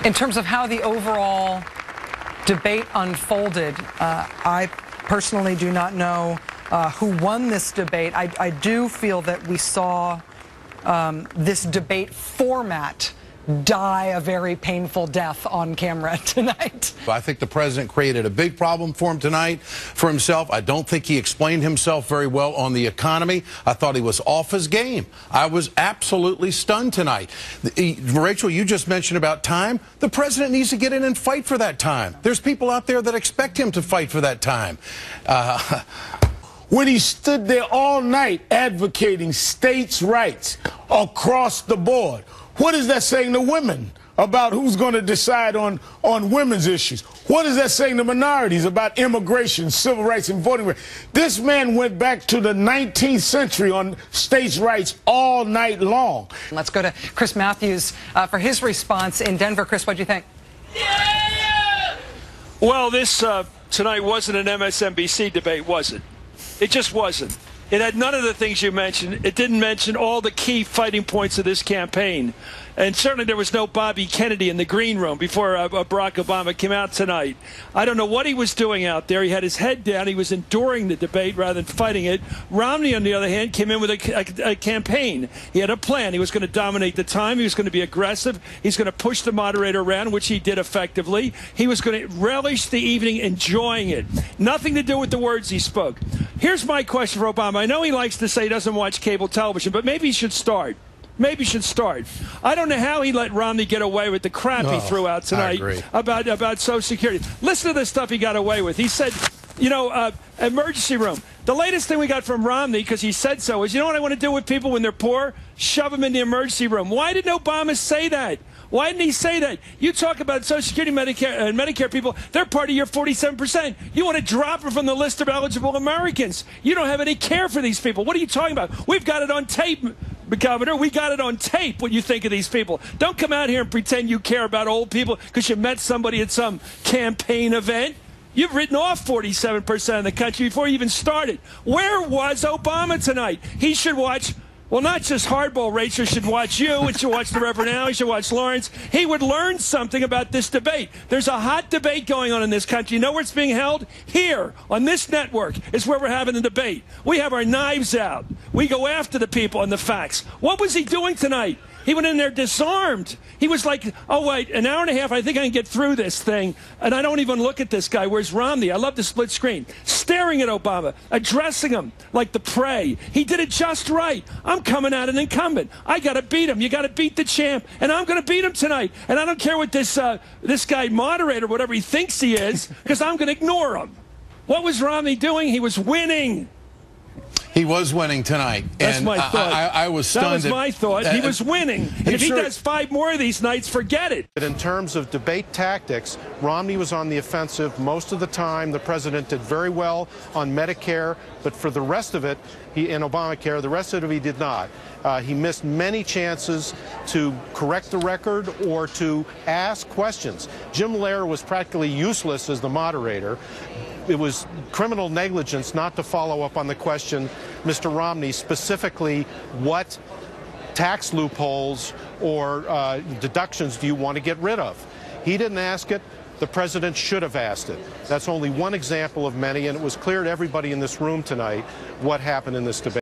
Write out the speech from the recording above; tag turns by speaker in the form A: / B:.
A: In terms of how the overall debate unfolded, I personally do not know who won this debate. I do feel that we saw this debate format die a very painful death on camera tonight.
B: I think the president created a big problem for him tonight, for himself. I don't think he explained himself very well on the economy. I thought he was off his game. I was absolutely stunned tonight. Rachel, you just mentioned about time. The president needs to get in and fight for that time. There's people out there that expect him to fight for that time.
C: When he stood there all night advocating states' rights across the board, what is that saying to women about who's going to decide on women's issues? What is that saying to minorities about immigration, civil rights, and voting rights? This man went back to the 19th century on states' rights all night long.
A: Let's go to Chris Matthews for his response in Denver. Chris, what do you think?
D: Yeah! Well, this tonight wasn't an MSNBC debate, was it? It just wasn't. It had none of the things you mentioned. It didn't mention all the key fighting points of this campaign. And certainly there was no Bobby Kennedy in the green room before Barack Obama came out tonight. I don't know what he was doing out there. He had his head down. He was enduring the debate rather than fighting it. Romney, on the other hand, came in with a campaign. He had a plan. He was going to dominate the time. He was going to be aggressive. He's going to push the moderator around, which he did effectively. He was going to relish the evening, enjoying it. Nothing to do with the words he spoke. Here's my question for Obama. I know he likes to say he doesn't watch cable television, but maybe he should start. Maybe he should start. I don't know how he let Romney get away with the crap he threw out tonight about Social Security. Listen to the stuff he got away with. He said, you know, emergency room. The latest thing we got from Romney, because he said so, is, you know what I want to do with people when they're poor? Shove them in the emergency room. Why didn't Obama say that? Why didn't he say that? You talk about Social Security, Medicare, and Medicare people, they're part of your 47%. You want to drop them from the list of eligible Americans. You don't have any care for these people. What are you talking about? We've got it on tape, Governor. We got it on tape what you think of these people. Don't come out here and pretend you care about old people because you met somebody at some campaign event. You've written off 47% of the country before you even started. Where was Obama tonight? He should watch... Well, not just hardball, Rachel should watch you, and should watch the Reverend Al, he should watch Lawrence. He would learn something about this debate. There's a hot debate going on in this country. You know where it's being held? Here, on this network, is where we're having the debate. We have our knives out. We go after the people and the facts. What was he doing tonight? He went in there disarmed. He was like, oh, wait, an hour and a half, I think I can get through this thing. And I don't even look at this guy. Where's Romney? I love the split screen. Staring at Obama, addressing him like the prey. He did it just right. I'm coming at an incumbent. I got to beat him. You got to beat the champ. And I'm going to beat him tonight. And I don't care what this guy moderator, whatever he thinks he is, because I'm going to ignore him. What was Romney doing? He was winning.
B: He was winning tonight.
D: That's
B: and
D: my thought.
B: I was stunned.
D: That was my thought. He was winning. And if he does 5 more of these nights, forget it.
E: In terms of debate tactics, Romney was on the offensive most of the time. The president did very well on Medicare, but for the rest of it, in Obamacare, the rest of it he did not. He missed many chances to correct the record or to ask questions. Jim Lehrer was practically useless as the moderator. It was criminal negligence not to follow up on the question, Mr. Romney, specifically what tax loopholes or deductions do you want to get rid of? He didn't ask it. The president should have asked it. That's only one example of many, and it was clear to everybody in this room tonight what happened in this debate.